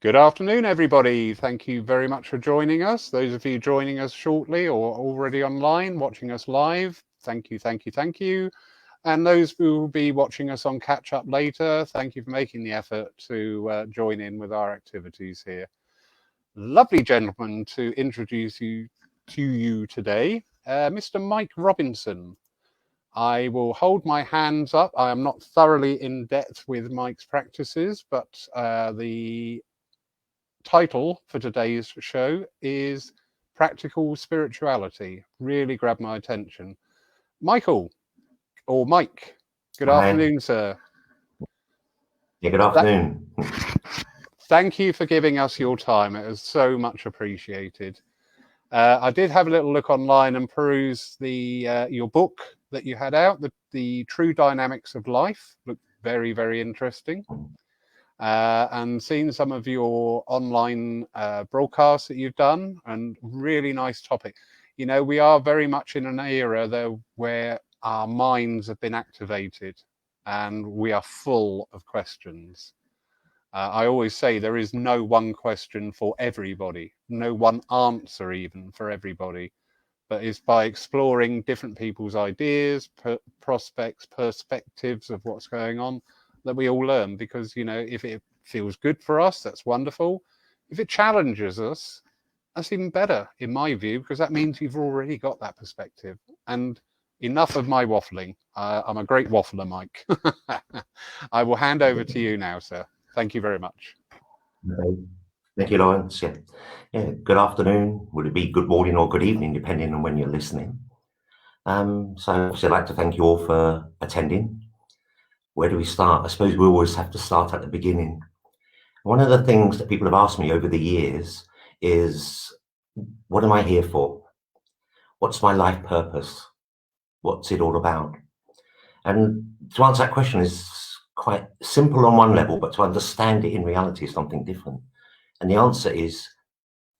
Good afternoon, everybody. Thank you very much for joining us. Those of you joining us shortly or already online, watching us live, thank you, thank you, thank you. And those who will be watching us on catch up later, thank you for making the effort to join in with our activities here. Lovely gentleman to introduce you to you today, Mr. Mike Robinson. I will hold my hands up. I am not thoroughly in depth with Mike's practices, but the title for today's show is Practical Spirituality. Really grabbed my attention. Michael, or Mike, good Hi. afternoon, sir. Yeah, good afternoon. Thank you for giving us your time. It was so much appreciated. I did have a little look online and peruse your book that you had out, the True Dynamics of Life. Looked very, very interesting. And seen some of your online broadcasts that you've done, and really nice topic. You know, we are very much in an era though where our minds have been activated and we are full of questions. I always say there is no one question for everybody, no one answer even for everybody, but it's by exploring different people's ideas, prospects, perspectives of what's going on that we all learn. Because, you know, if it feels good for us, that's wonderful. If it challenges us, that's even better, in my view, because that means you've already got that perspective. And enough of my waffling. I'm a great waffler, Mike. I will hand over to you now, sir. Thank you very much. Okay. Thank you, Lawrence. Yeah. Good afternoon. Would it be good morning or good evening, depending on when you're listening? So I'd like to thank you all for attending. Where do we start? I suppose we always have to start at the beginning. One of the things that people have asked me over the years is, what am I here for? What's my life purpose? What's it all about? And to answer that question is quite simple on one level, but to understand it in reality is something different. And the answer is,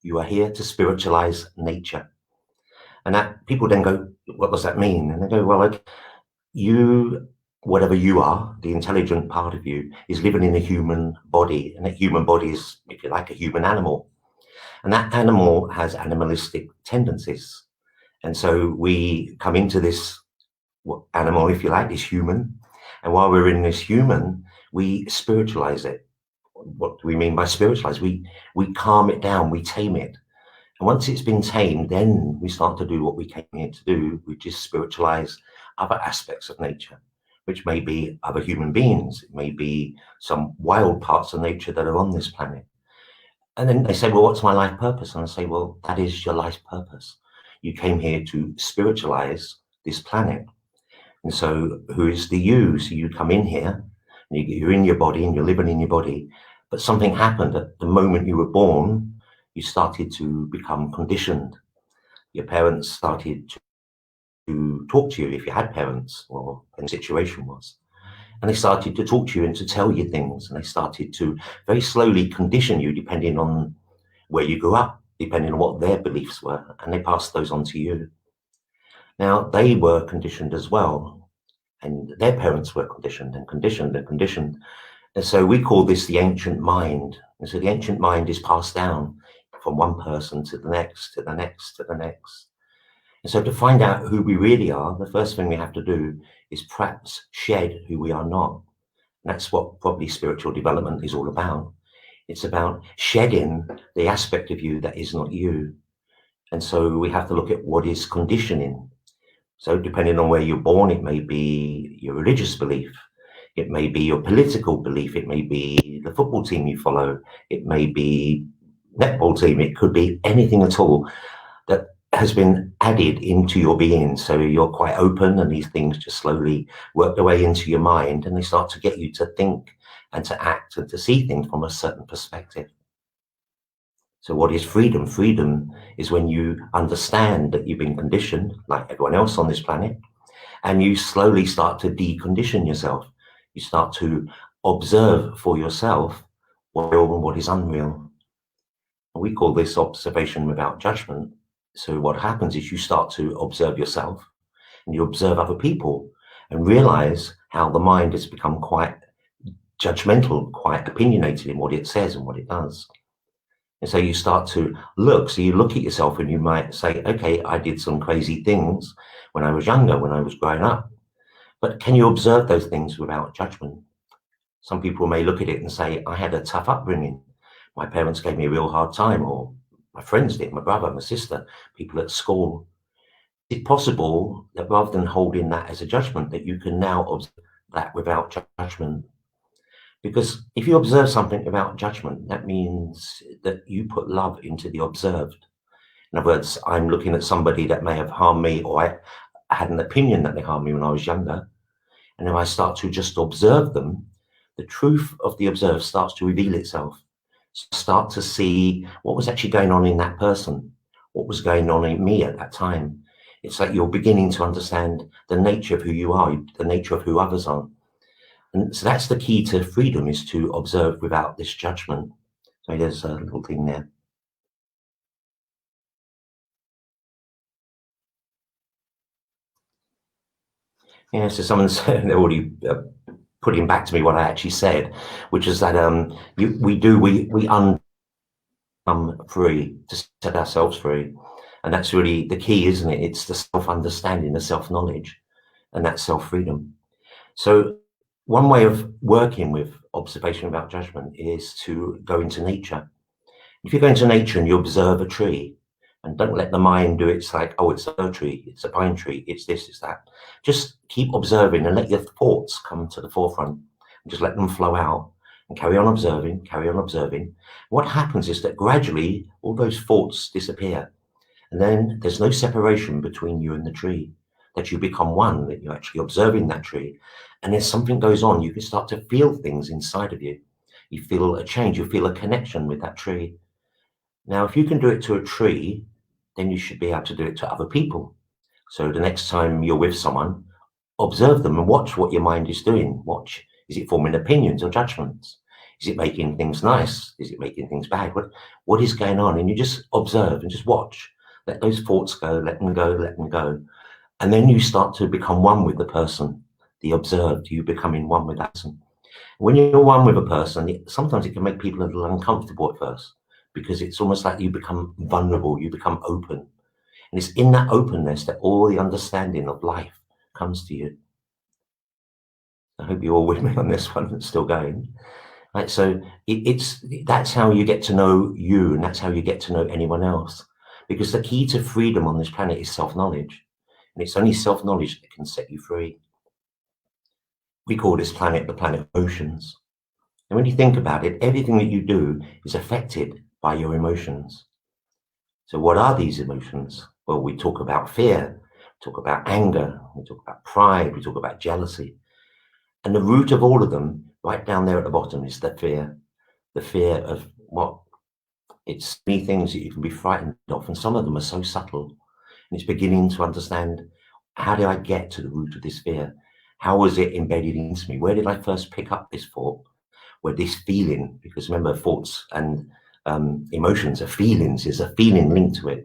you are here to spiritualize nature. And that people then go, what does that mean? And they go, well, like, you, whatever you are, the intelligent part of you, is living in a human body. And that human body is, if you like, a human animal. And that animal has animalistic tendencies. And so we come into this animal, if you like, this human. And while we're in this human, we spiritualize it. What do we mean by spiritualize? We calm it down, we tame it. And once it's been tamed, then we start to do what we came here to do, which is spiritualize other aspects of nature, which may be other human beings. It may be some wild parts of nature that are on this planet. And then they say, well, what's my life purpose? And I say, well, that is your life purpose. You came here to spiritualize this planet. And so who is the you? So you come in here, and you're in your body and you're living in your body, but something happened at the moment you were born. You started to become conditioned. Your parents started to talk to you, if you had parents, or the situation was. And they started to talk to you and to tell you things. And they started to very slowly condition you, depending on where you grew up, depending on what their beliefs were. And they passed those on to you. Now, they were conditioned as well. And their parents were conditioned and conditioned and conditioned. And so we call this the ancient mind. And so the ancient mind is passed down from one person to the next, to the next, to the next. And so to find out who we really are, the first thing we have to do is perhaps shed who we are not. And that's what probably spiritual development is all about. It's about shedding the aspect of you that is not you. And so we have to look at what is conditioning. So depending on where you're born, it may be your religious belief, it may be your political belief, it may be the football team you follow, it may be netball team, it could be anything at all that has been added into your being. So you're quite open, and these things just slowly work their way into your mind, and they start to get you to think and to act and to see things from a certain perspective. So what is freedom? Freedom is when you understand that you've been conditioned like everyone else on this planet, and you slowly start to decondition yourself. You start to observe for yourself what is real and what is unreal. We call this observation without judgment. So what happens is you start to observe yourself, and you observe other people, and realize how the mind has become quite judgmental, quite opinionated in what it says and what it does. And so you start to look, so you look at yourself and you might say, okay, I did some crazy things when I was younger, when I was growing up. But can you observe those things without judgment? Some people may look at it and say, I had a tough upbringing. My parents gave me a real hard time, or my friends did, my brother, my sister, people at school. Is it possible that rather than holding that as a judgment, that you can now observe that without judgment? Because if you observe something without judgment, that means that you put love into the observed. In other words, I'm looking at somebody that may have harmed me, or I had an opinion that they harmed me when I was younger. And if I start to just observe them, the truth of the observed starts to reveal itself. Start to see what was actually going on in that person, what was going on in me at that time. It's like you're beginning to understand the nature of who you are, the nature of who others are. And so that's the key to freedom, is to observe without this judgment. So there's a little thing there. Yeah, so someone's they're already putting back to me what I actually said, which is that we become free, to set ourselves free. And that's really the key, isn't it? It's the self-understanding, the self-knowledge, and that self-freedom. So one way of working with observation without judgment is to go into nature. If you go into nature and you observe a tree, and don't let the mind do it's like, oh, it's a tree, it's a pine tree, it's this, it's that. Just keep observing and let your thoughts come to the forefront, and just let them flow out, and carry on observing, carry on observing. What happens is that gradually all those thoughts disappear, and then there's no separation between you and the tree, that you become one, that you're actually observing that tree. And as something goes on, you can start to feel things inside of you. You feel a change, you feel a connection with that tree. Now, if you can do it to a tree, then you should be able to do it to other people. So the next time you're with someone, observe them and watch what your mind is doing. Watch, is it forming opinions or judgments? Is it making things nice? Is it making things bad? What is going on? And you just observe and just watch. Let those thoughts go, let them go, let them go. And then you start to become one with the person, the observed. You becoming one with that person. When you're one with a person, sometimes it can make people a little uncomfortable at first, because it's almost like you become vulnerable, you become open. And it's in that openness that all the understanding of life comes to you. I hope you're all with me on this one. It's still going. Right, so that's how you get to know you, and that's how you get to know anyone else. Because the key to freedom on this planet is self-knowledge. And it's only self-knowledge that can set you free. We call this planet the planet of emotions. And when you think about it, everything that you do is affected by your emotions. So what are these emotions? Well, we talk about fear, we talk about anger, we talk about pride, we talk about jealousy. And the root of all of them, right down there at the bottom, is the fear of what? It's many things that you can be frightened of, and some of them are so subtle. And it's beginning to understand, how did I get to the root of this fear? How was it embedded into me? Where did I first pick up this thought? Where this feeling, because remember, thoughts and emotions are feelings, there's a feeling linked to it.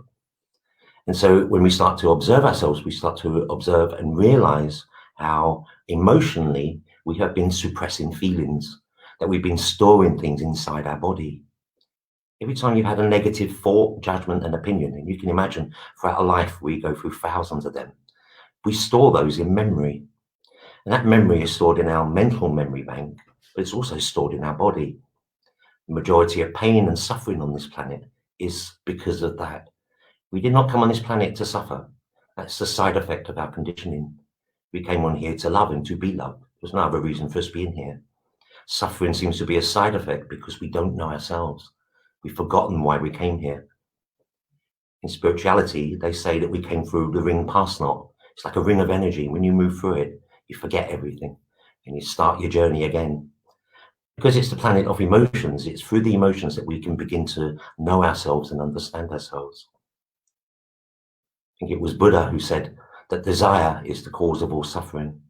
And so when we start to observe ourselves, we start to observe and realize how emotionally we have been suppressing feelings, that we've been storing things inside our body. Every time you've had a negative thought, judgment, and opinion, and you can imagine throughout a life we go through thousands of them, we store those in memory. And that memory is stored in our mental memory bank, but it's also stored in our body. The majority of pain and suffering on this planet is because of that. We did not come on this planet to suffer. That's the side effect of our conditioning. We came on here to love and to be loved. There's no other reason for us being here. Suffering seems to be a side effect because we don't know ourselves. We've forgotten why we came here. In spirituality, they say that we came through the ring pass knot. It's like a ring of energy. When you move through it, you forget everything and you start your journey again. Because it's the planet of emotions, it's through the emotions that we can begin to know ourselves and understand ourselves. I think it was Buddha who said that desire is the cause of all suffering.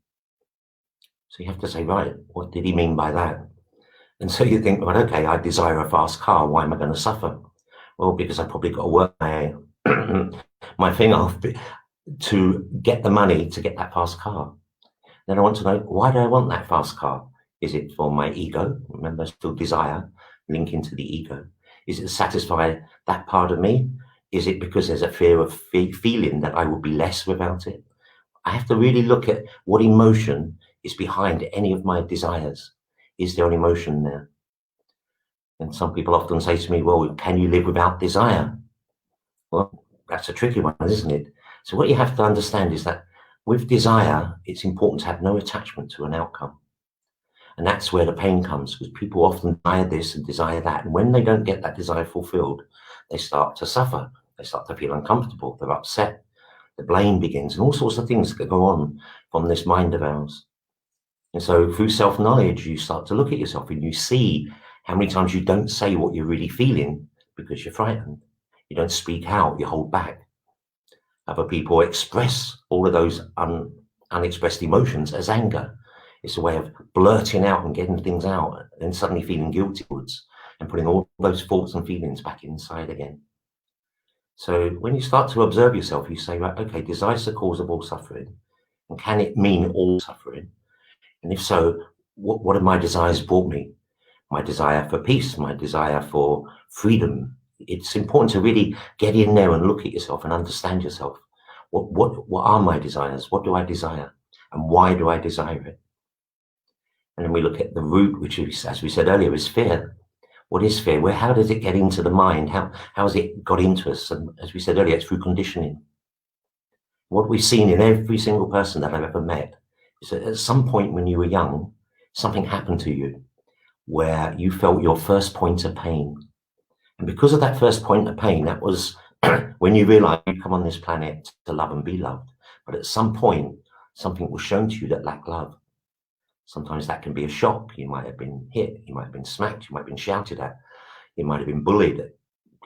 So you have to say, right, what did he mean by that? And so you think, well, okay, I desire a fast car. Why am I going to suffer? Well, because I probably got to work my thing off to get the money to get that fast car. Then I want to know, why do I want that fast car? Is it for my ego? Remember, still desire, link into the ego. Is it to satisfy that part of me? Is it because there's a fear of feeling that I will be less without it? I have to really look at what emotion is behind any of my desires. Is there an emotion there? And some people often say to me, well, can you live without desire? Well, that's a tricky one, isn't it? So what you have to understand is that with desire, it's important to have no attachment to an outcome. And that's where the pain comes, because people often desire this and desire that. And when they don't get that desire fulfilled, they start to suffer. They start to feel uncomfortable. They're upset. The blame begins, and all sorts of things that go on from this mind of ours. And so through self-knowledge, you start to look at yourself and you see how many times you don't say what you're really feeling because you're frightened. You don't speak out, you hold back. Other people express all of those unexpressed emotions as anger. It's a way of blurting out and getting things out and then suddenly feeling guilty and putting all those thoughts and feelings back inside again. So when you start to observe yourself, you say, right, okay, desire is the cause of all suffering. And can it mean all suffering? And if so, what have my desires brought me? My desire for peace, my desire for freedom. It's important to really get in there and look at yourself and understand yourself. What are my desires? What do I desire? And why do I desire it? And then we look at the root, which is, as we said earlier, is fear. What is fear? How does it get into the mind? How has it got into us? And as we said earlier, it's through conditioning. What we've seen in every single person that I've ever met is that at some point when you were young, something happened to you where you felt your first point of pain. And because of that first point of pain, that was when you realized you come on this planet to love and be loved. But at some point, something was shown to you that lacked love. Sometimes that can be a shock. You might have been hit, you might have been smacked, you might have been shouted at, you might have been bullied,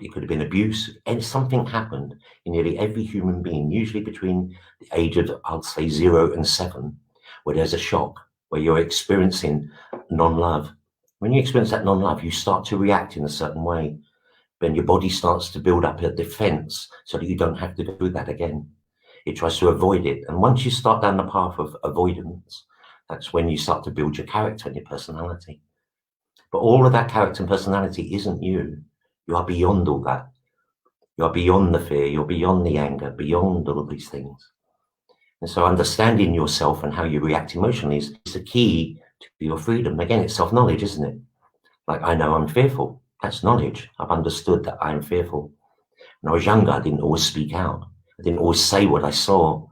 it could have been abuse. And something happened in nearly every human being, usually between the age of, I'll say, 0 and 7, where there's a shock, where you're experiencing non-love. When you experience that non-love, you start to react in a certain way. Then your body starts to build up a defense so that you don't have to do that again. It tries to avoid it. And once you start down the path of avoidance, that's when you start to build your character and your personality. But all of that character and personality isn't you. You are beyond all that. You are beyond the fear. You're beyond the anger, beyond all of these things. And so understanding yourself and how you react emotionally is the key to your freedom. Again, it's self-knowledge, isn't it? Like, I know I'm fearful. That's knowledge. I've understood that I'm fearful. When I was younger, I didn't always speak out. I didn't always say what I saw.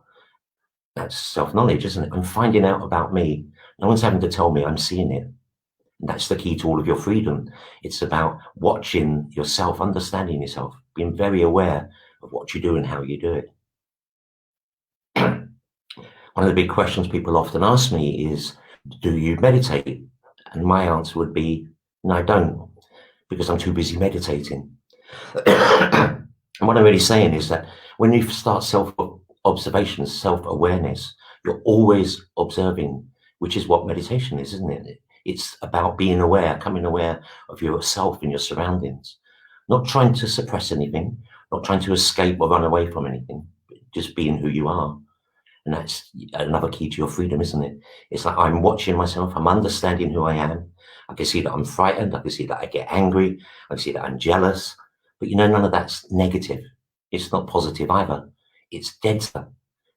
That's self-knowledge, isn't it? I'm finding out about me. No one's having to tell me, I'm seeing it. And that's the key to all of your freedom. It's about watching yourself, understanding yourself, being very aware of what you do and how you do it. One of the big questions people often ask me is, do you meditate? And my answer would be, no, I don't, because I'm too busy meditating. And what I'm really saying is that when you start self-observation, self-awareness, you're always observing, which is what meditation is, isn't it? It's about being aware, coming aware of yourself and your surroundings, not trying to suppress anything, not trying to escape or run away from anything, just being who you are. And that's another key to your freedom, isn't it? It's like I'm watching myself, I'm understanding who I am. I can see that I'm frightened, I can see that I get angry, I can see that I'm jealous. But none of that's negative. It's not positive either. It's dead stuff.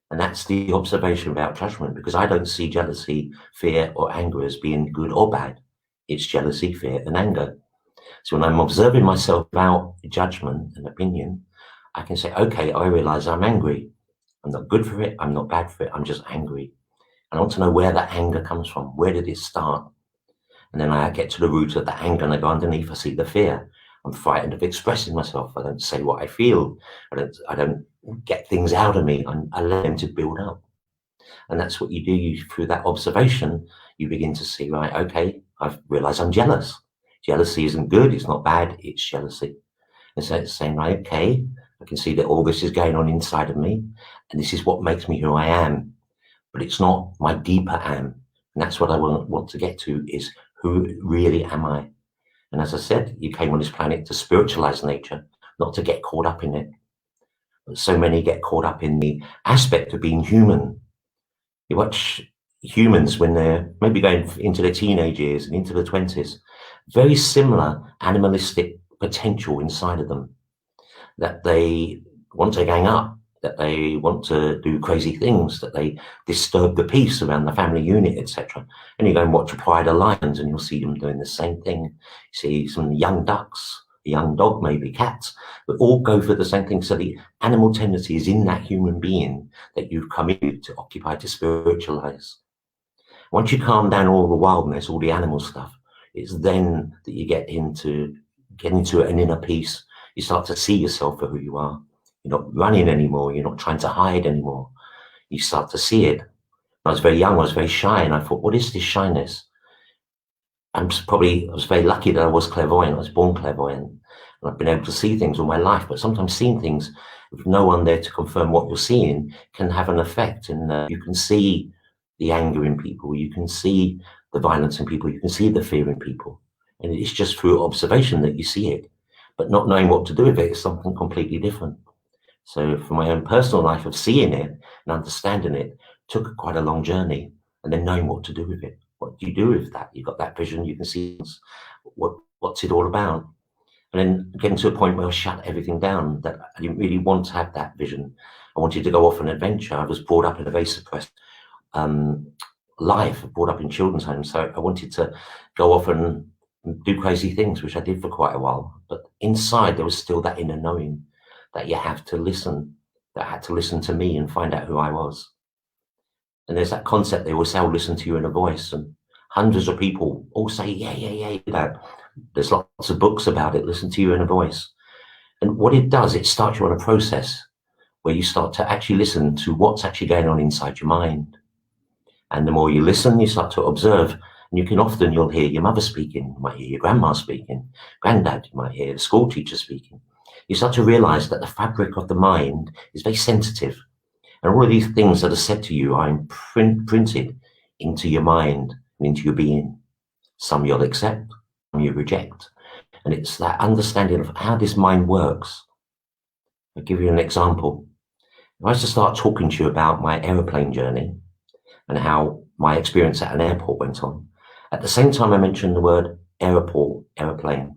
And that's the observation about judgment, because I don't see jealousy, fear, or anger as being good or bad. It's jealousy, fear, and anger. So when I'm observing myself without judgment and opinion, I can say, okay, I realize I'm angry. I'm not good for it. I'm not bad for it. I'm just angry. And I want to know where that anger comes from. Where did it start? And then I get to the root of the anger and I go underneath. I see the fear. I'm frightened of expressing myself. I don't say what I feel. I don't get things out of me. I let them to build up. And that's what you do through that observation. You begin to see, right, okay, I've realized I'm jealous. Jealousy isn't good. It's not bad. It's jealousy. And so it's saying, right, okay, I can see that all this is going on inside of me. And this is what makes me who I am. But it's not my deeper am. And that's what I want to get to, is who really am I? And as I said, you came on this planet to spiritualize nature, not to get caught up in it. But so many get caught up in the aspect of being human. You watch humans when they're maybe going into their teenage years and into the 20s, very similar animalistic potential inside of them, that they want to gang up, that they want to do crazy things, that they disturb the peace around the family unit, etc. And you go and watch a pride of lions and you'll see them doing the same thing. You see some young ducks, a young dog, maybe cats, but all go for the same thing. So the animal tendency is in that human being that you've come in to occupy, to spiritualize. Once you calm down all the wildness, all the animal stuff, it's then that you get into an inner peace. You start to see yourself for who you are. You're not running anymore. You're not trying to hide anymore. You start to see it. I was very young. I was very shy, and I thought, what is this shyness? I was very lucky that I was clairvoyant. I was born clairvoyant, and I've been able to see things all my life. But sometimes seeing things with no one there to confirm what you're seeing can have an effect. And you can see the anger in people. You can see the violence in people. You can see the fear in people. And it's just through observation that you see it. But not knowing what to do with it is something completely different. So for my own personal life of seeing it and understanding it took quite a long journey, and then knowing what to do with it. What do you do with that? You've got that vision, you can see what's it all about. And then getting to a point where I shut everything down, that I didn't really want to have that vision. I wanted to go off on an adventure. I was brought up in a very suppressed life, brought up in children's homes. So I wanted to go off and do crazy things, which I did for quite a while. But inside, there was still that inner knowing that you have to listen, that I had to listen to me and find out who I was. And there's that concept they always say, I'll listen to you in a voice. And hundreds of people all say, yeah. There's lots of books about it, listen to you in a voice. And what it does, it starts you on a process where you start to actually listen to what's actually going on inside your mind. And the more you listen, you start to observe. And you'll hear your mother speaking, you might hear your grandma speaking, granddad, you might hear the school teacher speaking. You start to realize that the fabric of the mind is very sensitive. And all of these things that are said to you are imprinted into your mind and into your being. Some you'll accept, some you reject. And it's that understanding of how this mind works. I'll give you an example. If I was to start talking to you about my aeroplane journey and how my experience at an airport went on, at the same time I mentioned the word airport, aeroplane,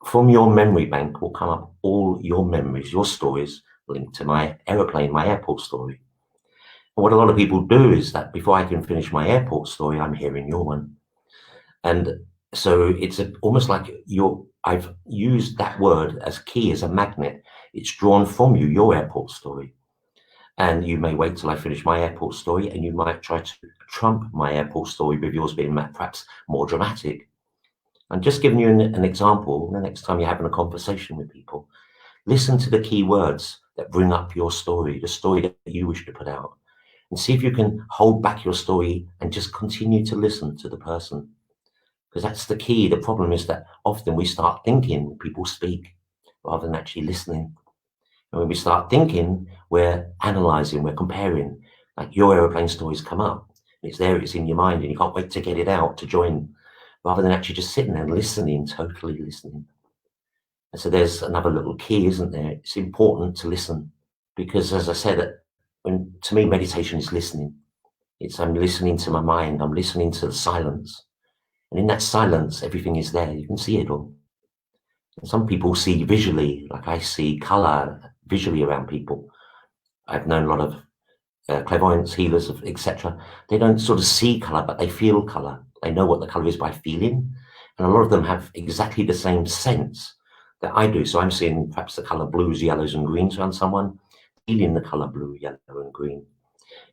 from your memory bank will come up all your memories, your stories linked to my aeroplane, my airport story. And what a lot of people do is that before I can finish my airport story, I'm hearing your one. And so it's almost like I've used that word as key, as a magnet. It's drawn from you, your airport story. And you may wait till I finish my airport story, and you might try to trump my airport story with yours being perhaps more dramatic. I'm just giving you an example. The next time you're having a conversation with people, listen to the key words that bring up your story, the story that you wish to put out, and see if you can hold back your story and just continue to listen to the person. Because that's the key. The problem is that often we start thinking when people speak rather than actually listening. And when we start thinking, we're analyzing, we're comparing. Like your aeroplane stories come up, and it's there, it's in your mind, and you can't wait to get it out to join, rather than actually just sitting there and listening, totally listening. And so there's another little key, isn't there? It's important to listen, because as I said, to me, meditation is listening. I'm listening to my mind. I'm listening to the silence. And in that silence, everything is there. You can see it all. And some people see visually, like I see color visually around people. I've known a lot of clairvoyants, healers, etc. They don't sort of see color, but they feel color. They know what the color is by feeling. And a lot of them have exactly the same sense that I do. So I'm seeing perhaps the color blues, yellows, and greens around someone, feeling the color blue, yellow, and green.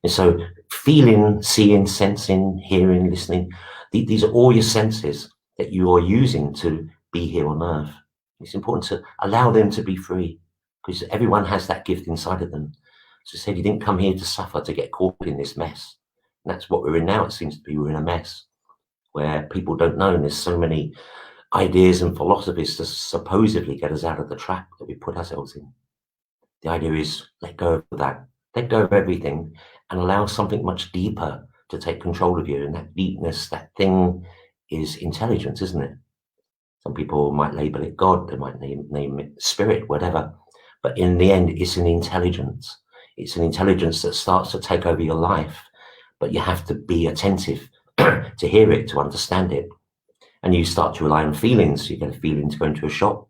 And so feeling, seeing, sensing, hearing, listening, these are all your senses that you are using to be here on earth. It's important to allow them to be free, because everyone has that gift inside of them. As I said, you didn't come here to suffer, to get caught in this mess. And that's what we're in now. It seems to be we're in a mess where people don't know, and there's so many ideas and philosophies to supposedly get us out of the trap that we put ourselves in. The idea is let go of that, let go of everything, and allow something much deeper to take control of you. And that deepness, that thing is intelligence, isn't it? Some people might label it God, they might name it spirit, whatever. But in the end, it's an intelligence. It's an intelligence that starts to take over your life but you have to be attentive to hear it, to understand it. And you start to rely on feelings. You get a feeling to go into a shop,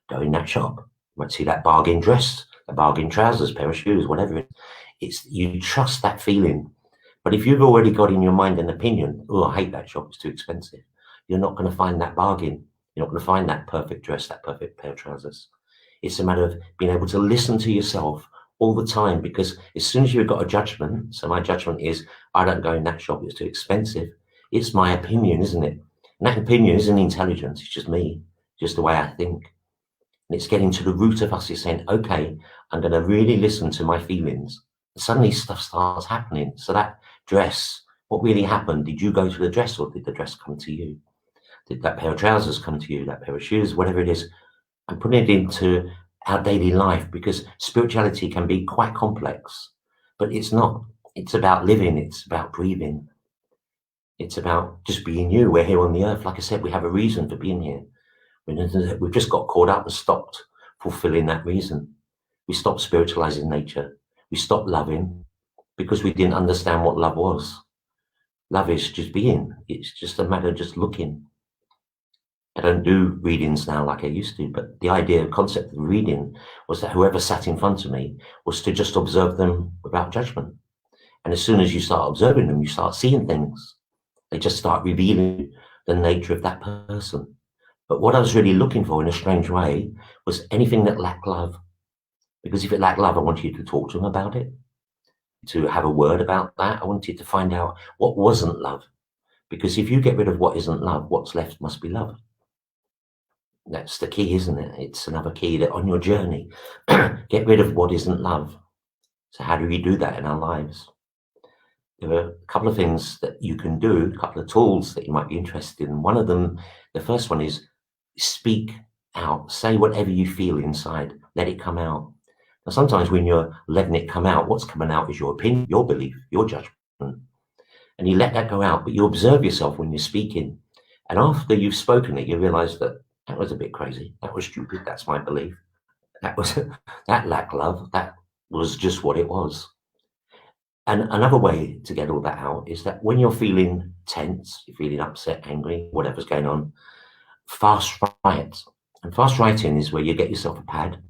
go in that shop. You might see that bargain dress, a bargain trousers, pair of shoes, whatever it is. You trust that feeling. But if you've already got in your mind an opinion, oh, I hate that shop, it's too expensive, you're not going to find that bargain. You're not going to find that perfect dress, that perfect pair of trousers. It's a matter of being able to listen to yourself all the time, because as soon as you've got a judgment, so my judgment is, I don't go in that shop, it's too expensive. It's my opinion, isn't it? And that opinion isn't intelligence, it's just me, just the way I think. And it's getting to the root of us, is saying, okay, I'm going to really listen to my feelings. And suddenly stuff starts happening. So that dress, what really happened? Did you go to the dress, or did the dress come to you? Did that pair of trousers come to you, that pair of shoes, whatever it is? And putting it into our daily life, because spirituality can be quite complex, but it's not. It's about living, it's about breathing. It's about just being you. We're here on the earth. Like I said, we have a reason for being here. We've just got caught up and stopped fulfilling that reason. We stopped spiritualizing nature. We stopped loving because we didn't understand what love was. Love is just being. It's just a matter of just looking. I don't do readings now like I used to, but the idea, concept of reading was that whoever sat in front of me was to just observe them without judgment. And as soon as you start observing them, you start seeing things. They just start revealing the nature of that person. But what I was really looking for in a strange way was anything that lacked love. Because if it lacked love, I wanted you to talk to them about it, to have a word about that. I wanted to find out what wasn't love. Because if you get rid of what isn't love, what's left must be love. That's the key, isn't it? It's another key that on your journey, get rid of what isn't love. So how do we do that in our lives? There are a couple of things that you can do, a couple of tools that you might be interested in. One of them, the first one is speak out. Say whatever you feel inside. Let it come out. Now, sometimes when you're letting it come out, what's coming out is your opinion, your belief, your judgment. And you let that go out, but you observe yourself when you're speaking. And after you've spoken it, you realize that was a bit crazy. That was stupid. That's my belief. That lacked love. That was just what it was. And another way to get all that out is that when you're feeling tense, you're feeling upset, angry, whatever's going on, fast write. And fast writing is where you get yourself a pad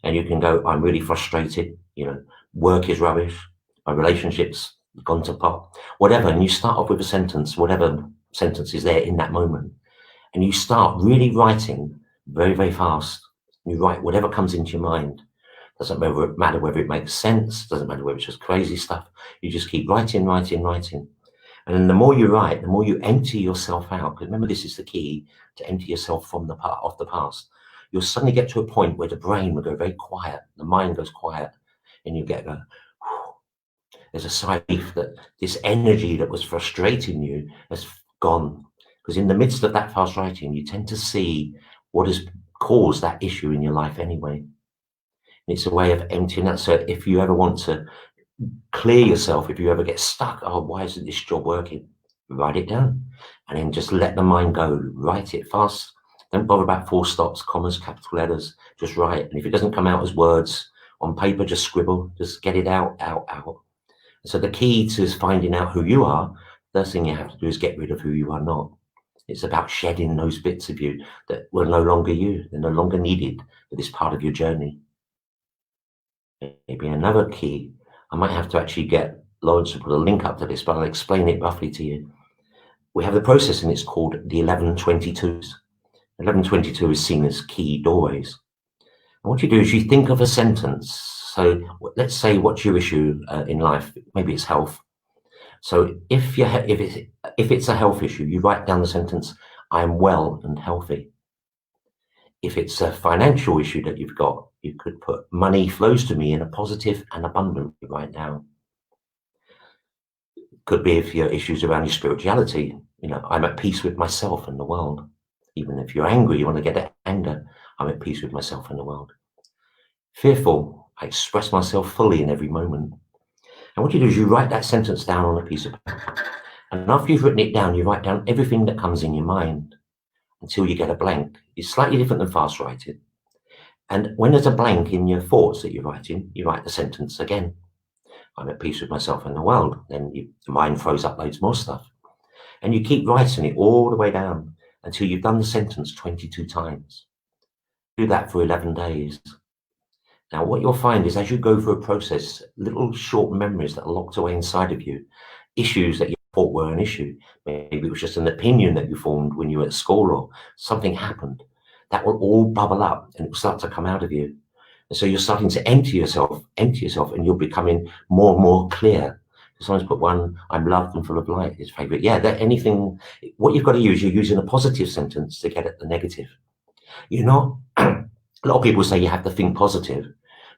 and you can go, I'm really frustrated, work is rubbish, my relationship's gone to pot, whatever. And you start off with a sentence, whatever sentence is there in that moment. And you start really writing very, very fast. You write whatever comes into your mind. Doesn't matter whether it makes sense, doesn't matter whether it's just crazy stuff. You just keep writing. And then the more you write, the more you empty yourself out. Because remember, this is the key, to empty yourself from of the past. You'll suddenly get to a point where the brain will go very quiet, the mind goes quiet, and you get there's a sigh of relief that this energy that was frustrating you has gone. Because in the midst of that fast writing, you tend to see what has caused that issue in your life anyway. It's a way of emptying that. So if you ever want to clear yourself, if you ever get stuck, oh, why isn't this job working? Write it down and then just let the mind go. Write it fast. Don't bother about full stops, commas, capital letters. Just write. And if it doesn't come out as words on paper, just scribble. Just get it out. So the key to finding out who you are, first thing you have to do is get rid of who you are not. It's about shedding those bits of you that were no longer you. They're no longer needed for this part of your journey. Maybe another key, I might have to actually get Lawrence to put a link up to this, but I'll explain it roughly to you. We have the process and it's called the 1122s. 1122 is seen as key doorways. And what you do is you think of a sentence. So let's say, what's your issue in life? Maybe it's health. So if it's a health issue, you write down the sentence, I'm well and healthy. If it's a financial issue that you've got, you could put, money flows to me in a positive and abundant right now. Could be if your issues around your spirituality, I'm at peace with myself and the world. Even if you're angry, you want to get that anger, I'm at peace with myself and the world. Fearful, I express myself fully in every moment. And what you do is you write that sentence down on a piece of paper. And after you've written it down, you write down everything that comes in your mind until you get a blank. It's slightly different than fast writing. And when there's a blank in your thoughts that you're writing, you write the sentence again. I'm at peace with myself and the world. Then the mind throws up loads more stuff. And you keep writing it all the way down until you've done the sentence 22 times. Do that for 11 days. Now, what you'll find is as you go through a process, little short memories that are locked away inside of you, issues that you thought were an issue, maybe it was just an opinion that you formed when you were at school or something happened, that will all bubble up and it will start to come out of you. And so you're starting to empty yourself, and you're becoming more and more clear. Someone's put one, I'm loved and full of light, his favorite. Yeah, that anything, what you've got to use, you're using a positive sentence to get at the negative. You're not, a lot of people say you have to think positive,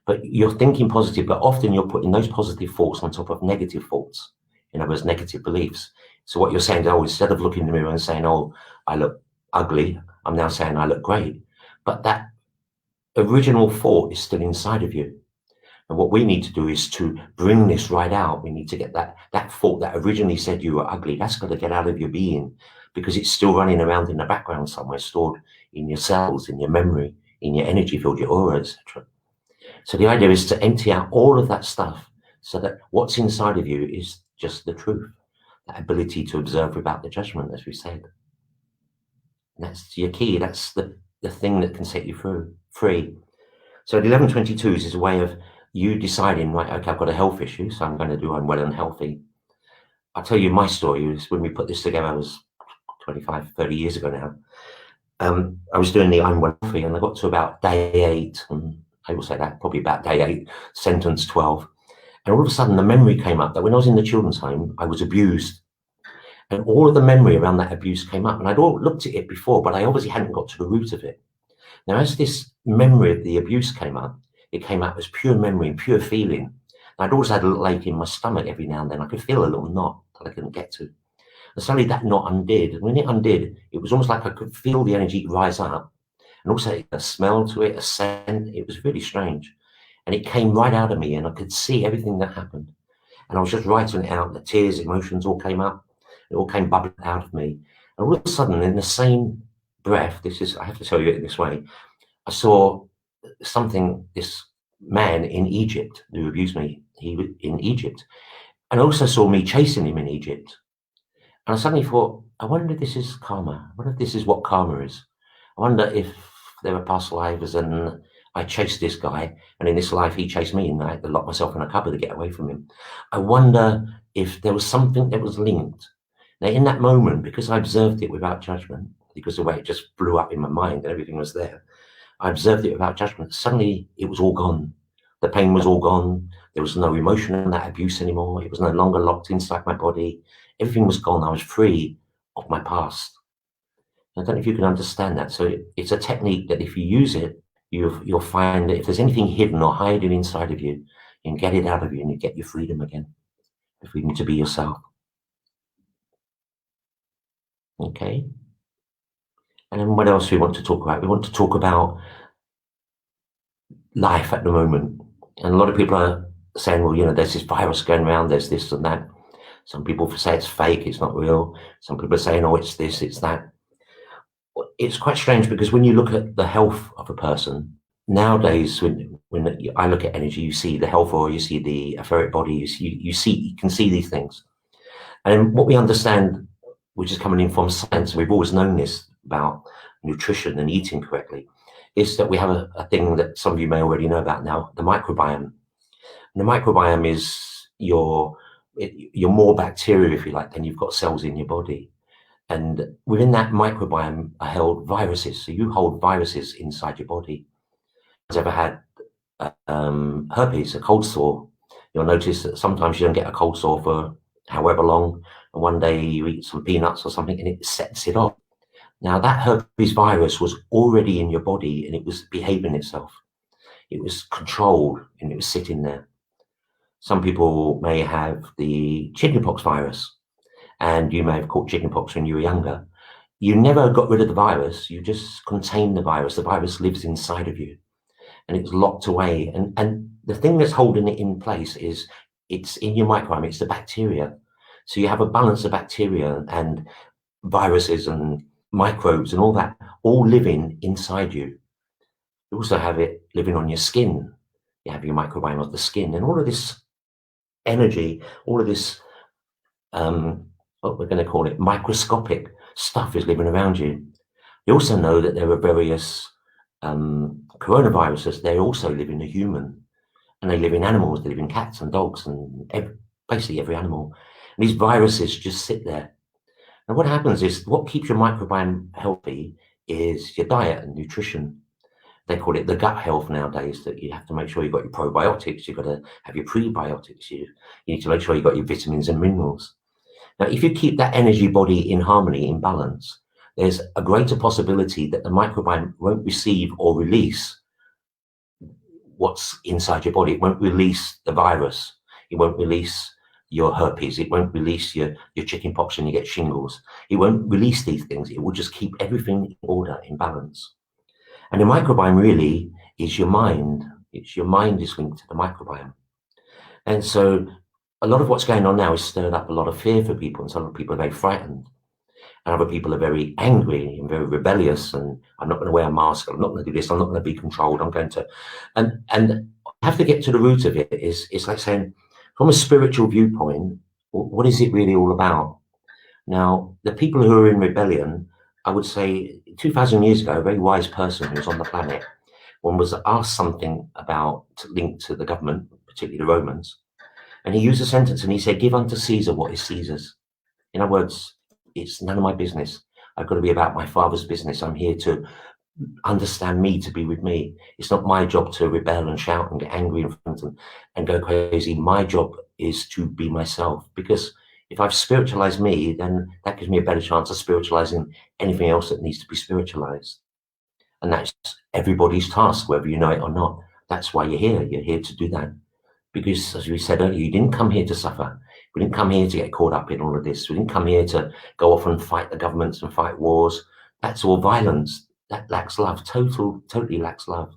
but you're thinking positive, but often you're putting those positive thoughts on top of negative thoughts. In other words, negative beliefs. So what you're saying is, oh, instead of looking in the mirror and saying, oh, I look ugly, I'm now saying I look great. But that original thought is still inside of you. And what we need to do is to bring this right out. We need to get that thought that originally said you were ugly, that's got to get out of your being, because it's still running around in the background somewhere, stored in your cells, in your memory, in your energy field, your aura, etc. So the idea is to empty out all of that stuff so that what's inside of you is just the truth, that ability to observe without the judgment, as we said. And that's your key. That's the thing that can set you free. So the 1122s is a way of you deciding, right, okay, I've got a health issue, so I'm I'm well and healthy. I'll tell you my story. Is when we put this together, it was 25, 30 years ago now. I was doing the I'm well and healthy, and I got to about day 8, and I will say that, probably about day 8, sentence 12. And all of a sudden, the memory came up that when I was in the children's home, I was abused. And all of the memory around that abuse came up. And I'd all looked at it before, but I obviously hadn't got to the root of it. Now, as this memory of the abuse came up, it came up as pure memory and pure feeling. And I'd always had a little ache in my stomach every now and then. I could feel a little knot that I couldn't get to. And suddenly that knot undid. And when it undid, it was almost like I could feel the energy rise up. And also a smell to it, a scent. It was really strange. And it came right out of me, and I could see everything that happened. And I was just writing it out. The tears, emotions all came up. It all came bubbling out of me. And all of a sudden, in the same breath, I have to tell you it in this way, I saw this man in Egypt who abused me, he was in Egypt. And I also saw me chasing him in Egypt. And I suddenly thought, I wonder if this is karma. I wonder if this is what karma is. I wonder if there were past lives and I chased this guy, and in this life he chased me, and I had to lock myself in a cupboard to get away from him. I wonder if there was something that was linked. Now, in that moment, because I observed it without judgment, because the way it just blew up in my mind and everything was there, I observed it without judgment. Suddenly, it was all gone. The pain was all gone. There was no emotion in that abuse anymore. It was no longer locked inside my body. Everything was gone. I was free of my past. I don't know if you can understand that. So it's a technique that if you use it, you'll find that if there's anything hidden or hiding inside of you, you can get it out of you and you get your freedom again. The freedom to be yourself. Okay. And then what else we want to talk about? We want to talk about life at the moment. And a lot of people are saying, well, there's this virus going around, there's this and that. Some people say it's fake, it's not real. Some people are saying, oh, it's this, it's that. It's quite strange because when you look at the health of a person, nowadays, when I look at energy, you see the health, or you see the etheric body, you can see these things. And what we understand, which is coming in from science, and we've always known this about nutrition and eating correctly, is that we have a thing that some of you may already know about now, the microbiome. And the microbiome is your more bacteria, if you like, than you've got cells in your body. And within that microbiome are held viruses. So you hold viruses inside your body. If you've ever had herpes, a cold sore, you'll notice that sometimes you don't get a cold sore for however long, and one day you eat some peanuts or something and it sets it off. Now that herpes virus was already in your body and it was behaving itself. It was controlled and it was sitting there. Some people may have the chickenpox virus, and you may have caught chickenpox when you were younger. You never got rid of the virus, you just contained the virus. The virus lives inside of you and it's locked away. And the thing that's holding it in place is it's in your microbiome, it's the bacteria. So you have a balance of bacteria and viruses and microbes and all that, all living inside you. You also have it living on your skin. You have your microbiome of the skin, and all of this energy, all of this, what we're going to call it, microscopic stuff is living around you. You also know that there are various coronaviruses. They also live in a human, and they live in animals. They live in cats and dogs and basically every animal. And these viruses just sit there. And what happens is, what keeps your microbiome healthy is your diet and nutrition. They call it the gut health nowadays, that you have to make sure you've got your probiotics, you've got to have your prebiotics, you need to make sure you've got your vitamins and minerals. Now, if you keep that energy body in harmony, in balance, there's a greater possibility that the microbiome won't receive or release what's inside your body. It won't release the virus. It won't release your herpes. It won't release your chicken pox and you get shingles. It won't release these things. It will just keep everything in order, in balance. And the microbiome really is your mind. It's your mind is linked to the microbiome. And so a lot of what's going on now is stirred up a lot of fear for people, and some people are very frightened. And other people are very angry and very rebellious, and I'm not going to wear a mask, I'm not going to do this, I'm not going to be controlled, I'm going to... And I have to get to the root of it. It's like saying, from a spiritual viewpoint, what is it really all about? Now, the people who are in rebellion, I would say 2,000 years ago, a very wise person who was on the planet, one was asked something about linked to the government, particularly the Romans, and he used a sentence and he said, "Give unto Caesar what is Caesar's." In other words, it's none of my business. I've got to be about my Father's business. I'm here to understand me, to be with me. It's not my job to rebel and shout and get angry in front and go crazy. My job is to be myself, because if I've spiritualized me, then that gives me a better chance of spiritualizing anything else that needs to be spiritualized. And that's everybody's task, whether you know it or not. That's why you're here. You're here to do that. Because, as we said earlier, you didn't come here to suffer. We didn't come here to get caught up in all of this. We didn't come here to go off and fight the governments and fight wars. That's all violence. That lacks love. Totally lacks love.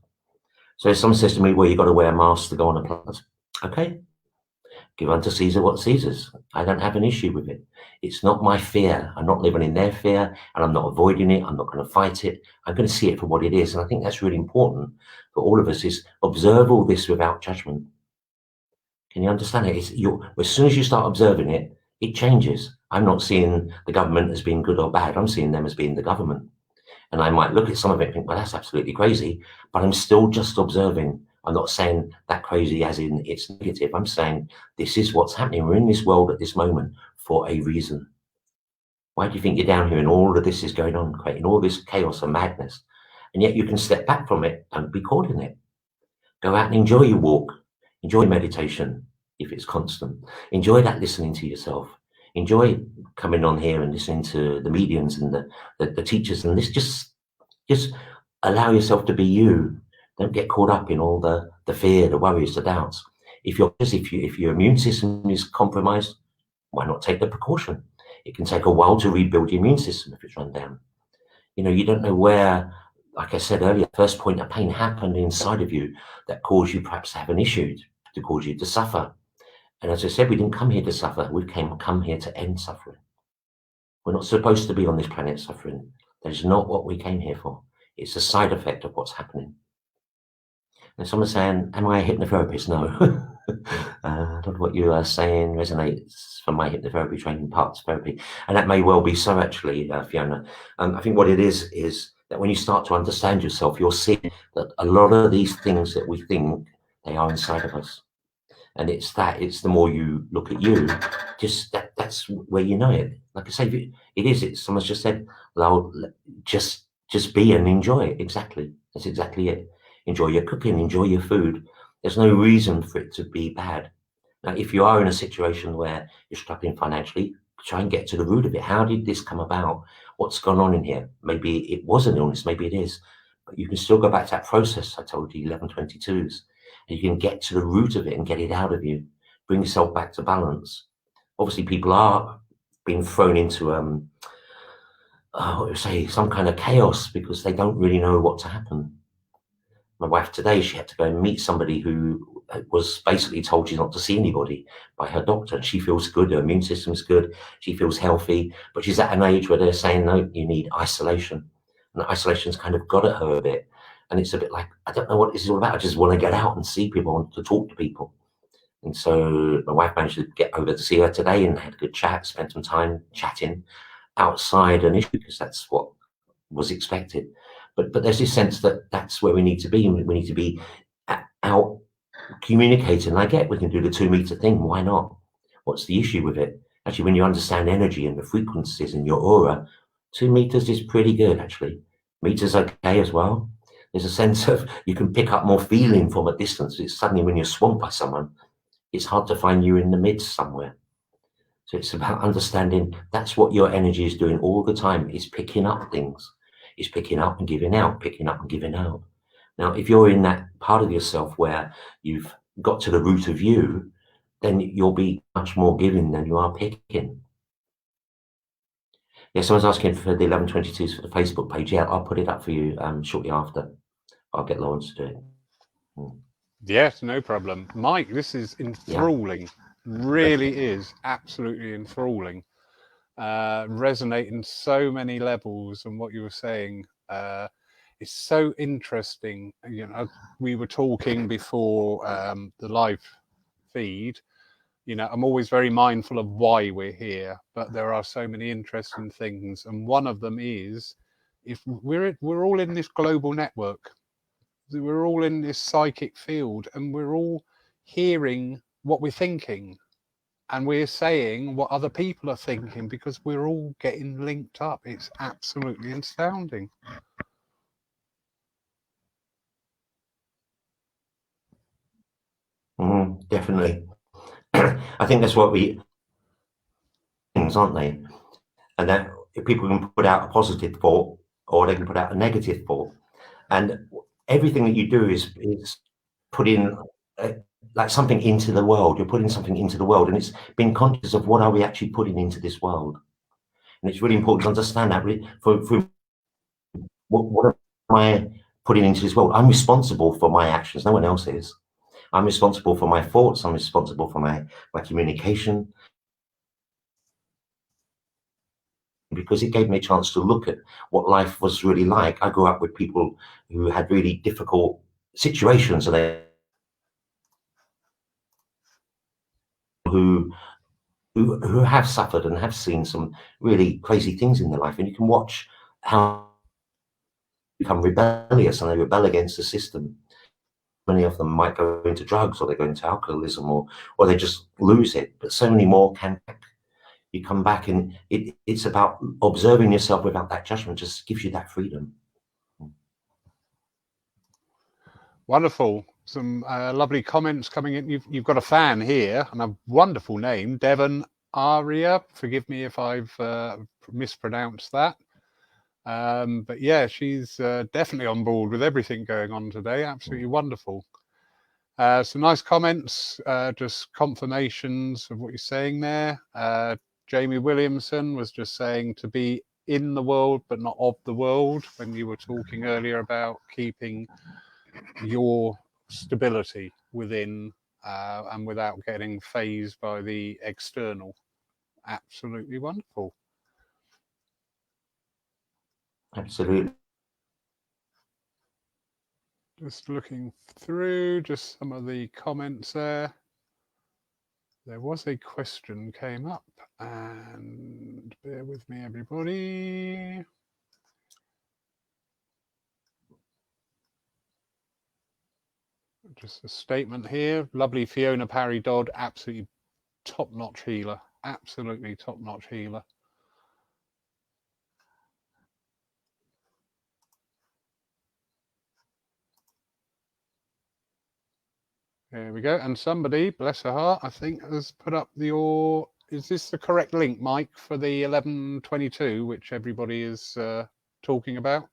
So if someone says to me, well, you've got to wear a mask to go on a planet. Okay. Give unto Caesar what Caesar's. I don't have an issue with it. It's not my fear. I'm not living in their fear, and I'm not avoiding it. I'm not going to fight it. I'm going to see it for what it is. And I think that's really important for all of us, is observe all this without judgment. Can you understand it? As soon as you start observing it, it changes. I'm not seeing the government as being good or bad. I'm seeing them as being the government. And I might look at some of it and think, well, that's absolutely crazy, but I'm still just observing. I'm not saying that crazy as in it's negative. I'm saying this is what's happening. We're in this world at this moment for a reason. Why do you think you're down here and all of this is going on, creating all this chaos and madness? And yet you can step back from it and be caught in it. Go out and enjoy your walk. Enjoy meditation, if it's constant. Enjoy that listening to yourself. Enjoy coming on here and listening to the mediums and the teachers, and this just allow yourself to be you. Don't get caught up in all the fear, the worries, the doubts. If your immune system is compromised, why not take the precaution? It can take a while to rebuild your immune system if it's run down. You don't know where, like I said earlier, first point of pain happened inside of you that caused you perhaps to have an issue, to cause you to suffer. And as I said, we didn't come here to suffer. We come here to end suffering. We're not supposed to be on this planet suffering. That is not what we came here for. It's a side effect of what's happening. And someone's saying, am I a hypnotherapist? No. A lot of what you are saying resonates from my hypnotherapy training, parts therapy. And that may well be so, actually, Fiona. I think what it is that when you start to understand yourself, you'll see that a lot of these things that we think, they are inside of us. And it's the more you look at you, that's where you know it. Like I say, someone's just said, well, just be and enjoy it. Exactly. That's exactly it. Enjoy your cooking, enjoy your food. There's no reason for it to be bad. Now, if you are in a situation where you're struggling financially, try and get to the root of it. How did this come about? What's gone on in here? Maybe it was an illness, maybe it is. But you can still go back to that process I told you, 1122s. And you can get to the root of it and get it out of you. Bring yourself back to balance. Obviously, people are being thrown into some kind of chaos because they don't really know what to happen. My wife today, she had to go and meet somebody who was basically told she's not to see anybody by her doctor. She feels good, her immune system's good, she feels healthy, but she's at an age where they're saying, no, you need isolation. And isolation's kind of got at her a bit. And it's a bit like, I don't know what this is all about. I just want to get out and see people, I want to talk to people. And so my wife managed to get over to see her today and had a good chat, spent some time chatting outside an issue, because that's what was expected. But there's this sense that that's where we need to be. We need to be out communicating. And I get we can do the 2-meter thing. Why not? What's the issue with it? Actually, when you understand energy and the frequencies in your aura, 2 meters is pretty good, actually. Meters okay as well. There's a sense of you can pick up more feeling from a distance. It's suddenly when you're swamped by someone, it's hard to find you in the midst somewhere. So it's about understanding that's what your energy is doing all the time. It's picking up things. It's picking up and giving out, picking up and giving out. Now, if you're in that part of yourself where you've got to the root of you, then you'll be much more giving than you are picking. Yeah, someone's asking for the 1122s for the Facebook page. Yeah, I'll put it up for you shortly after. I'll get Lawrence to do it. Yes, no problem. Mike, this is enthralling. Yeah. Really is absolutely enthralling. Resonating so many levels, and what you were saying is so interesting. You know, we were talking before the live feed. You know, I'm always very mindful of why we're here, but there are so many interesting things, and one of them is if we're all in this global network. We're all in this psychic field, and we're all hearing what we're thinking, and we're saying what other people are thinking, because we're all getting linked up. It's absolutely astounding. Definitely. I think that's what things, aren't they? And that if people can put out a positive thought, or they can put out a negative thought, and everything that you do is put in like something into the world. You're putting something into the world, and it's being conscious of what are we actually putting into this world. And it's really important to understand that for what am I putting into this world? I'm responsible for my actions. No one else is. I'm responsible for my thoughts. I'm responsible for my communication, because it gave me a chance to look at what life was really like. I grew up with people who had really difficult situations, and who have suffered and have seen some really crazy things in their life. And you can watch how they become rebellious, and they rebel against the system. Many of them might go into drugs, or they go into alcoholism, or they just lose it. But so many more can. You come back, and it's about observing yourself without that judgment. Just gives you that freedom. Wonderful. Some lovely comments coming in. You've got a fan here, and a wonderful name, Devon Aria. Forgive me if I've mispronounced that. But yeah, she's definitely on board with everything going on today. Absolutely wonderful. Some nice comments, just confirmations of what you're saying there. Jamie Williamson was just saying to be in the world, but not of the world, when you were talking earlier about keeping your stability within and without getting phased by the external. Absolutely wonderful. Absolutely. Just looking through just some of the comments there. There was a question came up, and bear with me, everybody. Just a statement here. Lovely Fiona Parry Dodd, absolutely top-notch healer. Absolutely top-notch healer. There we go. And somebody, bless her heart, I think has put up your... Is this the correct link, Mike, for the 1122, which everybody is talking about?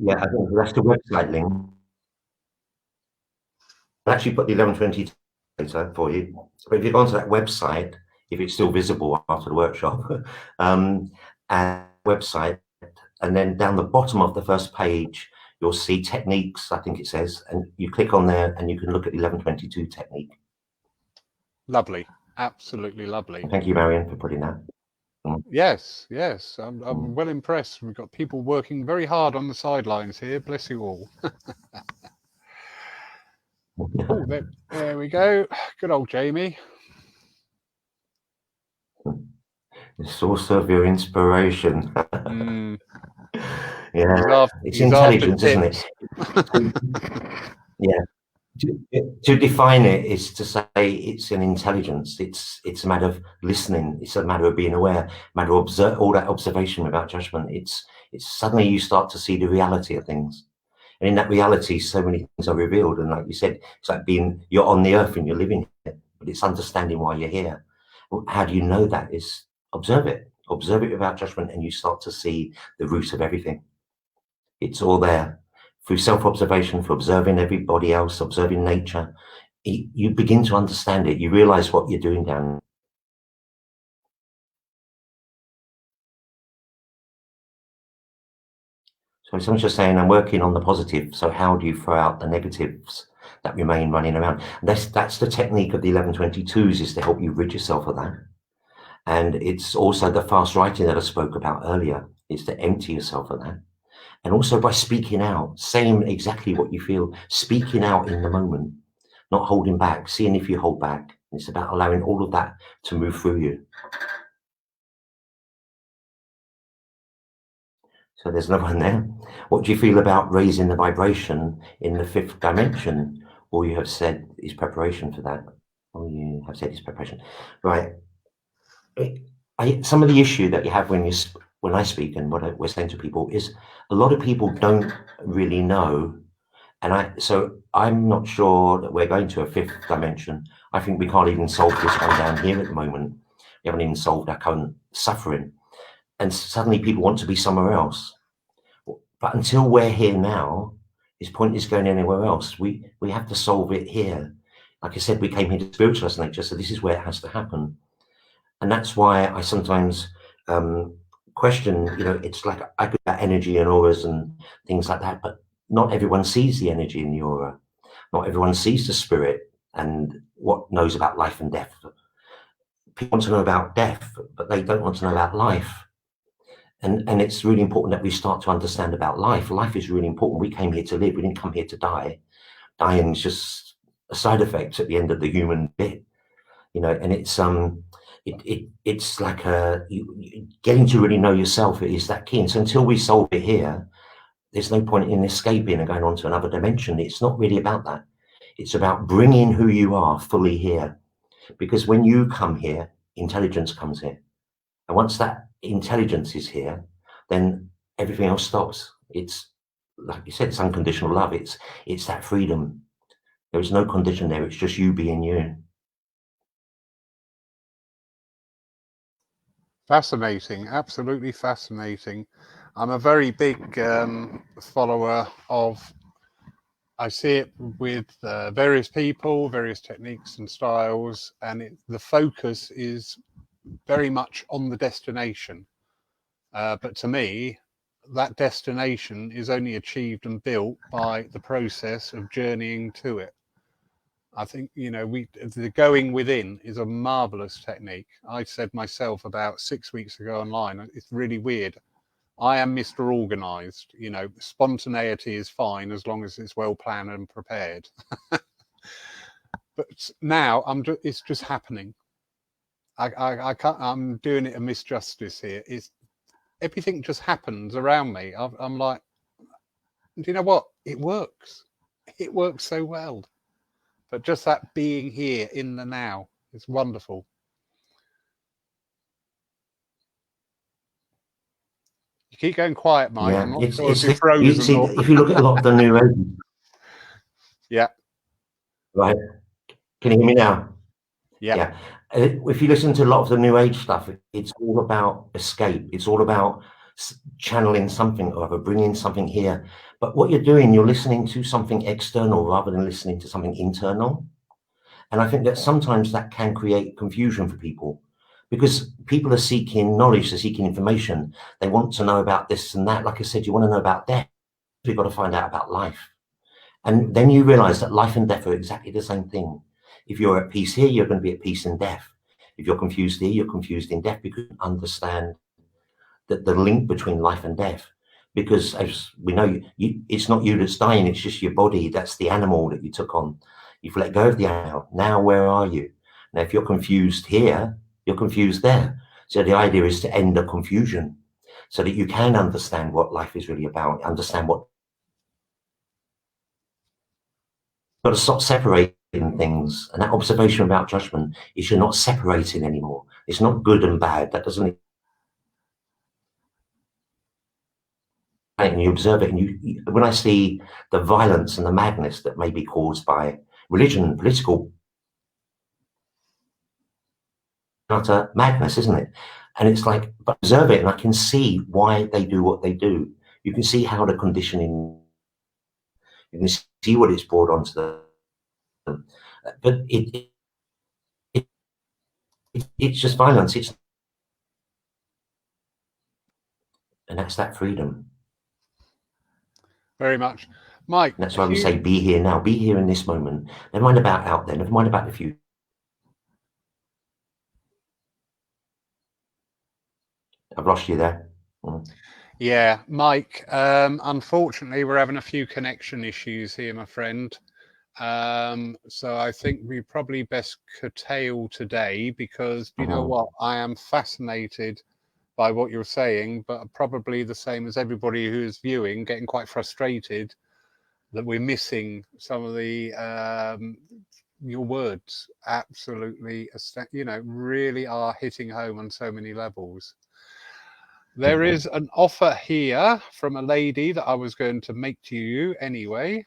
Yeah, I think that's the website link. I'll actually put the 1122 later for you. But if you go onto that website, if it's still visible after the workshop, and website, and then down the bottom of the first page, you'll see techniques, I think it says, and you click on there and you can look at the 1122 technique. Lovely. Absolutely lovely. Thank you, Marion, for putting that. Yes, yes. I'm well impressed. We've got people working very hard on the sidelines here. Bless you all. Oh, there we go. Good old Jamie. The source of your inspiration. Yeah, it's He's after intelligence, isn't it? tips. Yeah. To define it is to say it's an intelligence. It's a matter of listening. It's a matter of being aware. A matter of all that observation without judgment. It's suddenly you start to see the reality of things, and in that reality, so many things are revealed. And like you said, it's like you're on the earth and you're living here, but it's understanding why you're here. Well, how do you know that? Is observe it without judgment, and you start to see the root of everything. It's all there. Through self-observation, for observing everybody else, observing nature, you begin to understand it. You realize what you're doing down. So someone's just saying, I'm working on the positive. So how do you throw out the negatives that remain running around? That's the technique of the 1122s, is to help you rid yourself of that. And it's also the fast writing that I spoke about earlier, is to empty yourself of that. And also by speaking out, saying exactly what you feel, speaking out in the moment, not holding back, seeing if you hold back. It's about allowing all of that to move through you. So there's another one there. What do you feel about raising the vibration in the 5th dimension? All you have said is preparation for that. All you have said is preparation. Right. Some of the issue that you have when I speak and what we're saying to people is a lot of people don't really know. And so I'm not sure that we're going to a 5th dimension. I think we can't even solve this one down here at the moment. We haven't even solved our current suffering. And suddenly people want to be somewhere else. But until we're here now, it's pointless going anywhere else. We have to solve it here. Like I said, we came here to spiritualize nature, so this is where it has to happen. And that's why I sometimes question, it's like I could have energy and auras and things like that, but not everyone sees the energy in the aura. Not everyone sees the spirit and what knows about life and death. People want to know about death, but they don't want to know about life. And it's really important that we start to understand about life. Life is really important. We came here to live. We didn't come here to die. Dying is just a side effect at the end of the human bit, and it's it's like getting to really know yourself is that key. And so until we solve it here, there's no point in escaping and going on to another dimension. It's not really about that. It's about bringing who you are fully here. Because when you come here, intelligence comes here. And once that intelligence is here, then everything else stops. It's, like you said, it's unconditional love. It's that freedom. There is no condition there. It's just you being you. Fascinating, absolutely fascinating. I'm a very big follower of, I see it with various people, various techniques and styles, and the focus is very much on the destination. But to me, that destination is only achieved and built by the process of journeying to it. I think, the going within is a marvelous technique. I said myself about 6 weeks ago online, it's really weird. I am Mr. Organized, spontaneity is fine as long as it's well planned and prepared. But now it's just happening. I can't, I'm doing it a misjustice here. Everything just happens around me. I'm like, do you know what? It works. It works so well. But just that being here in the now is wonderful. You keep going quiet, Mike. Yeah, I'm not sure if you're frozen or... if you look at a lot of the new age, Yeah. Right. Can you hear me now? Yeah. If you listen to a lot of the new age stuff, it's all about escape. It's all about channeling something or other, bringing something here. But what you're doing, you're listening to something external rather than listening to something internal. And I think that sometimes that can create confusion for people, because people are seeking knowledge, they're seeking information. They want to know about this and that. Like I said, you want to know about death. We've got to find out about life. And then you realize that life and death are exactly the same thing. If you're at peace here, you're going to be at peace in death. If you're confused here, you're confused in death, because you understand that the link between life and death. Because as we know, it's not you that's dying, it's just your body. That's the animal that you took on. You've let go of the now where are you? Now, if you're confused here, you're confused there. So the idea is to end the confusion so that you can understand what life is really about, understand what. You've got to stop separating things. And that observation about judgment is you're not separating anymore. It's not good and bad. That doesn't. And you observe it, and you when I see the violence and the madness that may be caused by religion and political, utter madness, isn't it? And it's like, but observe it, and I can see why they do what they do. You can see how the conditioning, you can see what it's brought onto them. But it's just violence. And that's that freedom. Very much. Mike. And that's why we say be here now, be here in this moment. Never mind about out there, never mind about the future. I've lost you there. Yeah, Mike, unfortunately, we're having a few connection issues here, my friend. So I think we probably best curtail today because, you know what, I am fascinated by what you're saying, but probably the same as everybody who is viewing, getting quite frustrated that we're missing some of the your words. Absolutely, you know, really are hitting home on so many levels. There is an offer here from a lady that I was going to make to you anyway.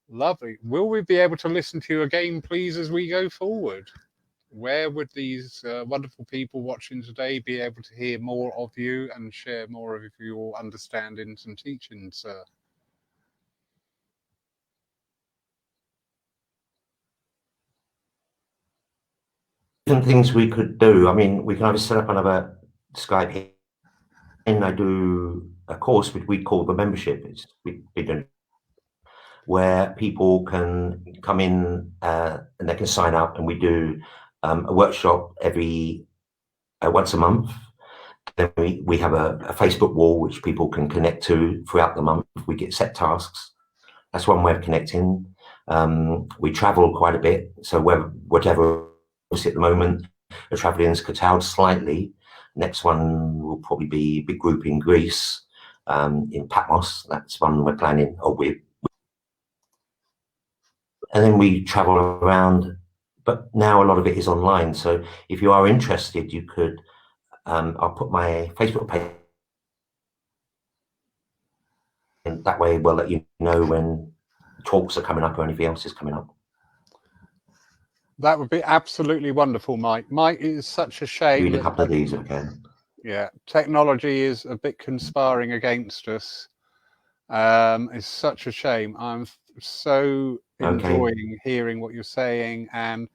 Lovely. Will we be able to listen to you again, please, as we go forward? Where would these wonderful people watching today be able to hear more of you and share more of your understandings and teachings, sir? Different things we could do. I mean, we can either set up another Skype here, and I do a course which we call the membership. It's where people can come in and they can sign up, and we do a workshop every once a month. Then we have a Facebook wall which people can connect to throughout the month. We get set tasks. That's one way of connecting. We travel quite a bit, so whatever at the moment, the traveling is curtailed slightly. Next one will probably be a big group in Greece, in Patmos. That's one we're planning, and then we travel around. But now a lot of it is online. So if you are interested, you could. I'll put my Facebook page, and that way we'll let you know when talks are coming up or anything else is coming up. That would be absolutely wonderful, Mike. Mike, it is such a shame. Read a couple of these if I can. Yeah, technology is a bit conspiring against us. It's such a shame. I'm so enjoying hearing what you're saying, and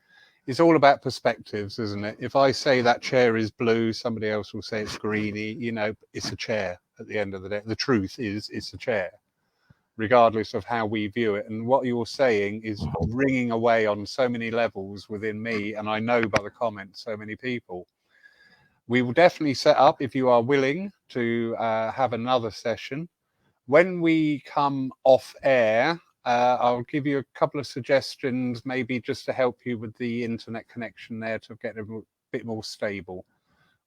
it's all about perspectives, isn't it? If I say that chair is blue, somebody else will say it's greeny. You know, it's a chair at the end of the day. The truth is it's a chair, regardless of how we view it. And what you're saying is ringing away on so many levels within me, and I know by the comments, so many people. We will definitely set up, if you are willing, to have another session. When we come off air, I'll give you a couple of suggestions, maybe just to help you with the internet connection there to get a bit more stable.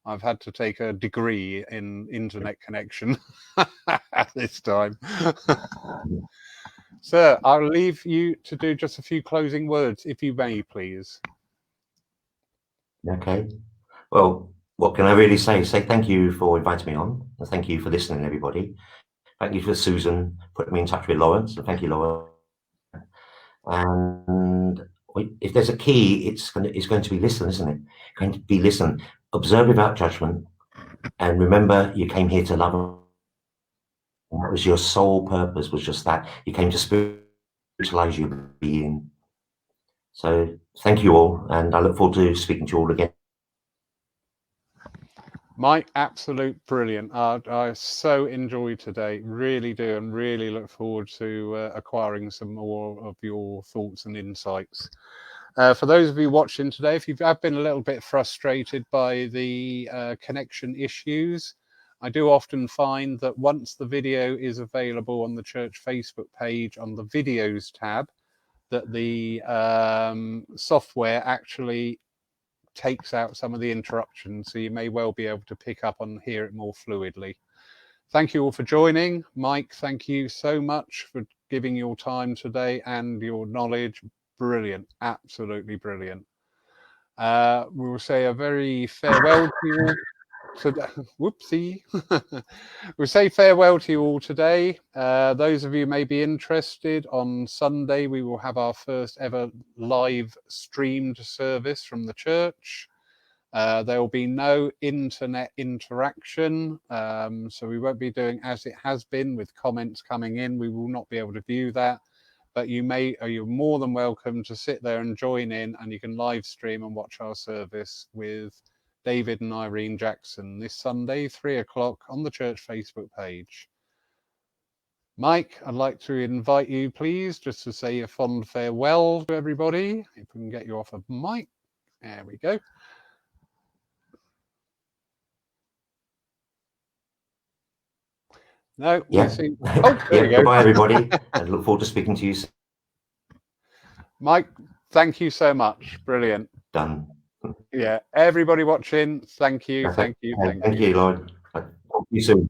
I've had to take a degree in internet connection this time. Sir, I'll leave you to do just a few closing words, if you may, please. Okay. Well, what can I really say? Say thank you for inviting me on, and thank you for listening, everybody. Thank you for Susan putting me in touch with Lawrence, and thank you, Lawrence. And if there's a key, it's going to be listen, isn't it? Going to be listen, observe without judgment, and remember you came here to love. And that was your sole purpose, was just that. You came to spiritualize your being. So thank you all, and I look forward to speaking to you all again. Mike, absolute brilliant. I so enjoyed today, really do, and really look forward to acquiring some more of your thoughts and insights. For those of you watching today, if you have been a little bit frustrated by the connection issues, I do often find that once the video is available on the church Facebook page on the videos tab, that the software actually takes out some of the interruptions, so you may well be able to pick up and hear it more fluidly. Thank you all for joining. Mike, thank you so much for giving your time today and your knowledge. Brilliant, absolutely brilliant. We will say a very farewell to you all. Whoopsie. We'll say farewell to you all today. Those of you may be interested, on Sunday we will have our first ever live streamed service from the church. There will be no internet interaction, so we won't be doing as it has been with comments coming in. We will not be able to view that, but you're more than welcome to sit there and join in, and you can live stream and watch our service with David and Irene Jackson this Sunday, 3 o'clock on the church Facebook page. Mike, I'd like to invite you, please, just to say a fond farewell to everybody. If we can get you off of mic. There we go. No, Yeah. see. Oh, there you go. Goodbye, everybody. I look forward to speaking to you. Mike, thank you so much. Brilliant. Done. Yeah, everybody watching, thank you, thank you, Thank you, Lloyd. Talk to you soon.